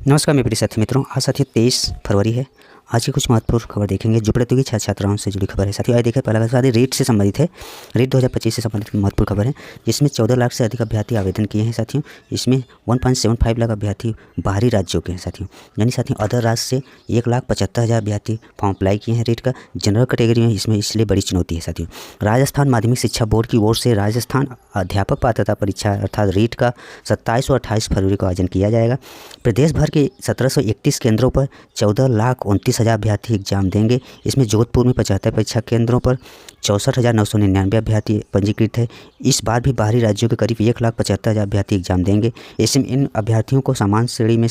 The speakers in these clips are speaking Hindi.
नमस्कार मेरे प्रिय साथी मित्रों, आज साथियों 23 फरवरी है। आज की कुछ महत्वपूर्ण खबर देखेंगे जो प्रतियोगी छात्र छात्राओं से जुड़ी खबर है। साथियों आइए देखें, पहला साथी रीट से संबंधित है। रीट 2025 से संबंधित महत्वपूर्ण खबर है जिसमें 14 लाख से अधिक अभ्यर्थी आवेदन किए हैं साथियों। इसमें 1.75 लाख अभ्यर्थी बाहरी राज्यों के हैं साथियों, यानी साथियों अदर राज्य से 1,75,000 अभ्यर्थी फॉर्म अप्लाई किए हैं रीट का। जनरल कैटेगरी में इसमें इसलिए बड़ी चुनौती है साथियों। राजस्थान माध्यमिक शिक्षा बोर्ड की ओर से राजस्थान अध्यापक पात्रता परीक्षा अर्थात रीट का 27 और 28 फरवरी को आयोजन किया जाएगा। प्रदेश भर के 1731 केंद्रों पर 14,29,000 अभ्यर्थी एग्जाम देंगे। इसमें जोधपुर में 75 परीक्षा केंद्रों पर 64,999 अभ्यर्थी पंजीकृत है। इस बार भी बाहरी राज्यों के करीब 1,75,000 अभ्यर्थी एग्जाम देंगे। इसमें इन अभ्यर्थियों को सामान्य श्रेणी में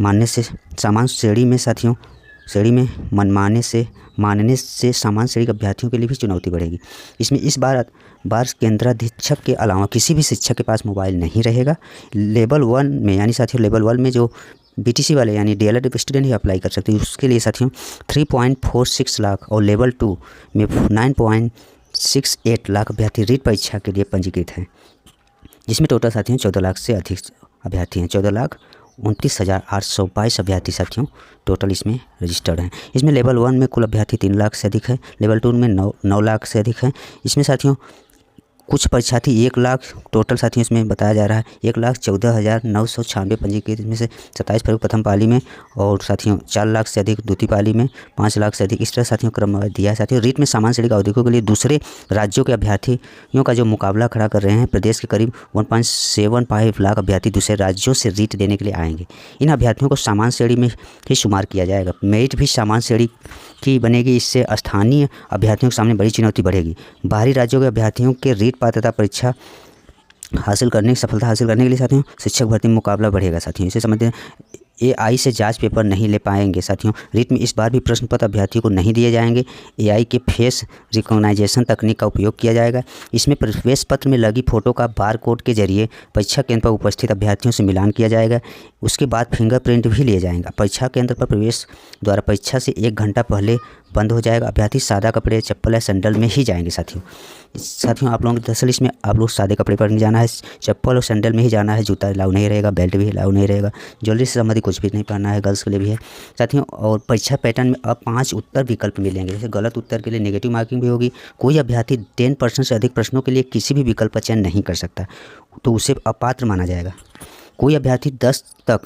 मानने से सामान्य श्रेणी के अभ्यर्थियों के लिए भी चुनौती बढ़ेगी। इसमें इस बार केंद्राधीक्षक के अलावा किसी भी शिक्षक के पास मोबाइल नहीं रहेगा। लेवल 1 में यानी साथियों लेवल 1 में जो बीटीसी वाले यानी डीएलएड स्टूडेंट ही अप्लाई कर सकते हैं। उसके लिए साथियों 3.46 लाख और लेवल 2 में 9.68 लाख अभ्यर्थी रीट परीक्षा के लिए पंजीकृत हैं। जिसमें टोटल साथियों 14 लाख से अधिक अभ्यर्थी हैं। 14,29,822 अभ्यर्थी साथियों टोटल इसमें रजिस्टर्ड हैं। इसमें लेवल 1 में कुल अभ्यर्थी 3 लाख से अधिक है। लेवल 2 में 9 लाख से अधिक है। इसमें साथियों कुछ परीक्षार्थी 1 लाख टोटल साथियों इसमें बताया जा रहा है 1,14,996 पंजीकृत। इसमें से 27 फरवरी प्रथम पाली में और साथियों 4 लाख से अधिक द्वितीय पाली में, 5 लाख से अधिक, इस तरह साथियों क्रम दिया है। साथियों रीट में सामान्य श्रेणी के अवधिकों के लिए दूसरे राज्यों के अभ्यर्थियों का जो मुकाबला खड़ा कर रहे हैं। प्रदेश के करीब 1.75 लाख अभ्यर्थी दूसरे राज्यों से रीट देने के लिए आएंगे। इन अभ्यर्थियों को सामान्य श्रेणी में ही शुमार किया जाएगा। मेरिट भी सामान्य श्रेणी की बनेगी। इससे स्थानीय अभ्यर्थियों के सामने बड़ी चुनौती बढ़ेगी। बाहरी राज्यों के अभ्यर्थियों के रीट पात्रता परीक्षा सफलता हासिल करने के लिए साथियों शिक्षक भर्ती में मुकाबला बढ़ेगा। साथियों इसे समझते हैं एआई से जांच पेपर नहीं ले पाएंगे। साथियों रीट में इस बार भी प्रश्न पत्र अभ्यर्थियों को नहीं दिए जाएंगे। एआई के फेस रिकॉग्नाइजेशन तकनीक का उपयोग किया जाएगा। इसमें प्रवेश पत्र में लगी फोटो का बार कोड के जरिए परीक्षा केंद्र पर उपस्थित अभ्यर्थियों से मिलान किया जाएगा। उसके बाद फिंगरप्रिंट भी लिए जाएंगे। परीक्षा केंद्र पर प्रवेश द्वारा परीक्षा से 1 घंटा पहले बंद हो जाएगा। अभ्यर्थी सादा कपड़े, चप्पल या सैंडल में ही जाएंगे। साथियों आप लोगों की दरअसल इसमें आप लोग सादे कपड़े पर नहीं जाना है, चप्पल और सैंडल में ही जाना है। जूता अलाउ नहीं रहेगा, बेल्ट भी अलाउ नहीं रहेगा, ज्वेलरी से संबंधित कुछ भी नहीं पहनना है, गर्ल्स के लिए भी है साथियों। और परीक्षा पैटर्न में अब 5 उत्तर विकल्प मिलेंगे। जैसे गलत उत्तर के लिए नेगेटिव मार्किंग भी होगी। कोई अभ्यर्थी 10% से अधिक प्रश्नों के लिए किसी भी विकल्प का चयन नहीं कर सकता, तो उसे अपात्र माना जाएगा। कोई अभ्यर्थी 10 तक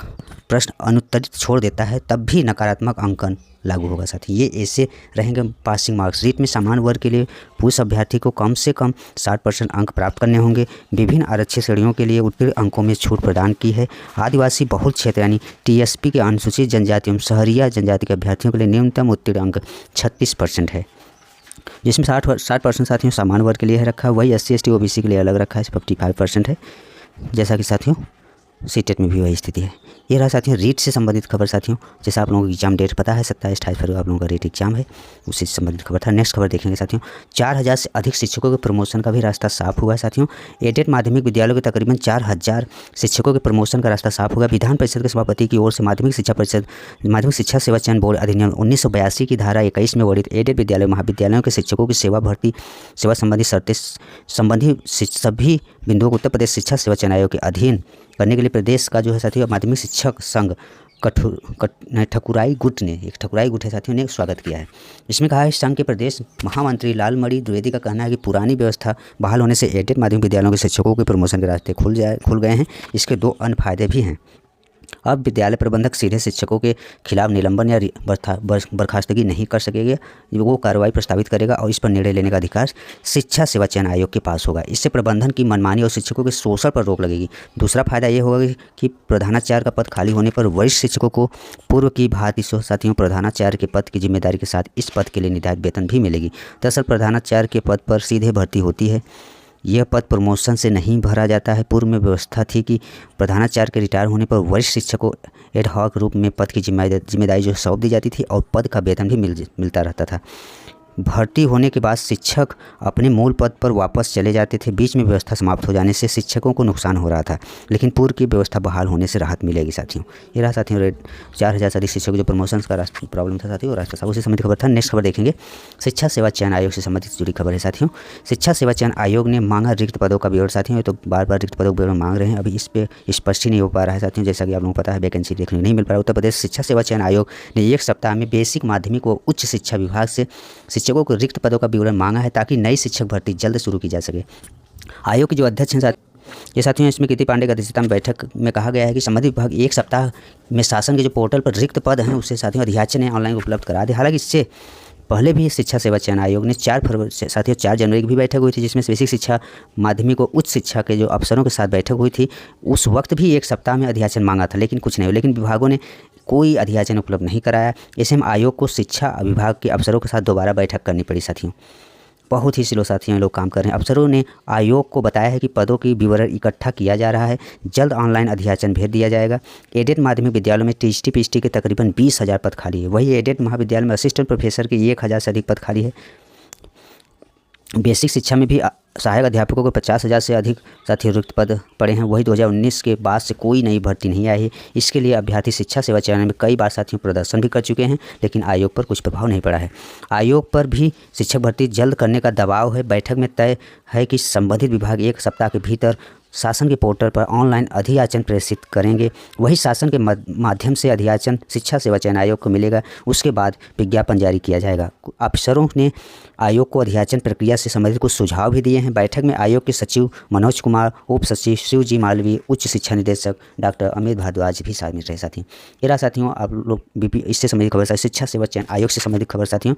प्रश्न अनुत्तरित छोड़ देता है तब भी नकारात्मक अंकन लागू होगा। साथी ये ऐसे रहेंगे पासिंग मार्क्स। रीट में सामान्य वर्ग के लिए पुरुष अभ्यर्थी को कम से कम 60% अंक प्राप्त करने होंगे। विभिन्न आरक्षित श्रेणियों के लिए उत्तीर्ण अंकों में छूट प्रदान की है। आदिवासी बहुल क्षेत्र यानी टीएसपी के अनुसूचित जनजाति एवं शहरिया जनजाति के अभ्यर्थियों के लिए न्यूनतम उत्तीर्ण अंक 36% है। जिसमें 60% साथियों सामान्य वर्ग के लिए है रखा है। वही SC ST OBC के लिए अलग रखा है, 55% है। जैसा कि साथियों सीटेट में भी वही स्थिति है। ये रहा साथियों रीट से संबंधित खबर। साथियों जैसा आप लोगों को एग्जाम डेट पता है 27-28 फरवरी आप लोगों का रीट एग्जाम है, उसी से संबंधित खबर था। नेक्स्ट खबर देखेंगे साथियों 4,000 से अधिक शिक्षकों के प्रमोशन का भी रास्ता साफ हुआ है। साथियों एडेड माध्यमिक विद्यालयों के तकरीबन 4,000 शिक्षकों के प्रमोशन का रास्ता साफ हुआ। विधान परिषद के सभापति की ओर से माध्यमिक शिक्षा सेवा चयन बोर्ड अधिनियम 1982 की धारा 21 में वर्णित एडेड विद्यालय महाविद्यालयों के शिक्षकों की सेवा संबंधी शर्तें संबंधी सभी बिंदुओं को उत्तर प्रदेश शिक्षा सेवा चयन आयोग के अधीन करने के लिए प्रदेश का जो है साथियों माध्यमिक शिक्षक संघ ठकुराई गुट है साथियों ने स्वागत किया है। इसमें कहा है संघ के प्रदेश महामंत्री लालमणि द्विवेदी का कहना है कि पुरानी व्यवस्था बहाल होने से एडेड माध्यमिक विद्यालयों के शिक्षकों के प्रमोशन के रास्ते खुल गए हैं। इसके 2 अन्य फायदे भी हैं। अब विद्यालय प्रबंधक सीधे शिक्षकों के खिलाफ निलंबन या बर्खास्तगी नहीं कर सकेगा। वो कार्रवाई प्रस्तावित करेगा और इस पर निर्णय लेने का अधिकार शिक्षा सेवा चयन आयोग के पास होगा। इससे प्रबंधन की मनमानी और शिक्षकों के शोषण पर रोक लगेगी। दूसरा फायदा ये होगा कि प्रधानाचार्य का पद खाली होने पर वरिष्ठ शिक्षकों को पूर्व की भांति साथियों प्रधानाचार्य के पद की जिम्मेदारी के साथ इस पद के लिए निर्धारित वेतन भी मिलेगी। दरअसल प्रधानाचार्य के पद पर सीधे भर्ती होती है। यह पद प्रमोशन से नहीं भरा जाता है। पूर्व में व्यवस्था थी कि प्रधानाचार्य के रिटायर होने पर वरिष्ठ शिक्षकों को एडहॉक रूप में पद की जिम्मेदारी जो सौंप दी जाती थी और पद का वेतन भी मिलता रहता था। भर्ती होने के बाद शिक्षक अपने मूल पद पर वापस चले जाते थे। बीच में व्यवस्था समाप्त हो जाने से शिक्षकों को नुकसान हो रहा था, लेकिन पूर्व की व्यवस्था बहाल होने से राहत मिलेगी साथियों। ये रहा साथियों 4000 से अधिक शिक्षकों जो प्रमोशन का प्रॉब्लम था साथियों, राष्ट्र सभा उसी संबंधित खबर था। नेक्स्ट खबर देखेंगे, शिक्षा सेवा चयन आयोग से संबंधित जुड़ी खबर है साथियों। शिक्षा सेवा चयन आयोग ने मांगा रिक्त पदों का विवरण साथियों। तो बार बार रिक्त पदों का विवरण मांग रहे हैं, अभी इस पर स्पष्ट ही नहीं हो पा रहा है साथियों। जैसा कि आप लोगों को पता है वैकेंसी देखने नहीं मिल पा रहा। उत्तर प्रदेश शिक्षा सेवा चयन आयोग ने 1 सप्ताह में बेसिक, माध्यमिक व उच्च शिक्षा विभाग से शिक्षकों को रिक्त पदों का विवरण मांगा है, ताकि नई शिक्षक भर्ती जल्द शुरू की जा सके। आयोग के जो अध्यक्ष हैं ये साथियों, इसमें कीर्ति पांडे की अध्यक्षता में बैठक में कहा गया है कि संबंधित विभाग 1 सप्ताह में शासन के जो पोर्टल पर रिक्त पद हैं उसे साथियों अध्याचन ने ऑनलाइन उपलब्ध करा दे। हालांकि इससे पहले भी शिक्षा सेवा चयन आयोग ने 4 फरवरी से साथियों 4 जनवरी की भी बैठक हुई थी, जिसमें बेसिक शिक्षा, माध्यमिक और उच्च शिक्षा के जो अफसरों के साथ बैठक हुई थी। उस वक्त भी 1 सप्ताह में अध्याचन मांगा था, लेकिन कुछ नहीं हुआ। लेकिन विभागों ने कोई अध्याचन उपलब्ध नहीं कराया। ऐसे में आयोग को शिक्षा विभाग के अफसरों के साथ दोबारा बैठक करनी पड़ी साथियों। बहुत ही स्लो साथियों लोग काम कर रहे हैं। अफसरों ने आयोग को बताया है कि पदों की विवरण इकट्ठा किया जा रहा है, जल्द ऑनलाइन अध्याचन भेज दिया जाएगा। एडेड माध्यमिक विद्यालयों में टीएसटी पीएचडी के तकरीबन 20,000 पद खाली है। वही एडेड महाविद्यालय में असिस्टेंट प्रोफेसर के 1,000 से अधिक पद खाली है। बेसिक शिक्षा में भी सहायक अध्यापकों को 50,000 से अधिक साथियों रिक्त पद पड़े हैं। वही 2019 के बाद से कोई नई भर्ती नहीं आई है। इसके लिए अभ्यर्थी शिक्षा सेवा चयन में कई बार साथियों प्रदर्शन भी कर चुके हैं, लेकिन आयोग पर कुछ प्रभाव नहीं पड़ा है। आयोग पर भी शिक्षक भर्ती जल्द करने का दबाव है। बैठक में तय है कि संबंधित विभाग 1 सप्ताह के भीतर शासन के पोर्टल पर ऑनलाइन अध्याचन प्रेषित करेंगे। वही शासन के माध्यम से अध्याचन शिक्षा सेवा चयन आयोग को मिलेगा। उसके बाद विज्ञापन जारी किया जाएगा। अफसरों ने आयोग को अध्याचन प्रक्रिया से संबंधित कुछ सुझाव भी दिए हैं। बैठक में आयोग के सचिव मनोज कुमार, उप सचिव शिवजी मालवीय, उच्च शिक्षा निदेशक डॉक्टर अमित भारद्वाज भी शामिल रहे साथियों। ये रहा साथियों आप लोग इससे संबंधित खबर शिक्षा सेवा चयन आयोग से संबंधित खबर साथियों,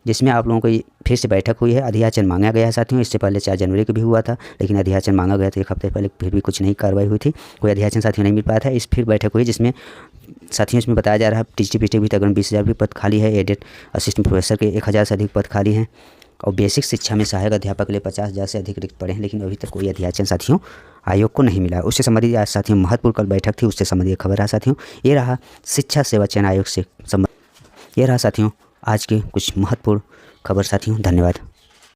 जिसमें आप लोगों को फिर से बैठक हुई है। अध्याचन मांगा गया है साथियों। इससे पहले 4 जनवरी को भी हुआ था, लेकिन अध्याचन मांगा गया था 1 हफ्ते पहले, फिर भी कुछ नहीं कार्रवाई हुई थी। कोई अध्याचन साथियों नहीं मिल पाया था। इस फिर बैठक हुई जिसमें साथियों इसमें बताया जा रहा है टीएसटी पीएचडी भी तकरीबन 20,000 भी पद खाली है। एडेड असिस्टेंट प्रोफेसर के 1,000 से अधिक पद खाली हैं। और बेसिक शिक्षा में सहायक अध्यापक के लिए 50,000 से अधिक रिक्त पड़े हैं, लेकिन अभी तक कोई अध्याचन साथियों आयोग को नहीं मिला। उससे संबंधित आज साथियों महत्वपूर्ण कल बैठक थी, उससे संबंधित खबर रहा साथियों। ये रहा शिक्षा सेवा चयन आयोग से संबंधित, ये रहा साथियों आज के कुछ महत्वपूर्ण खबर साथियों। धन्यवाद।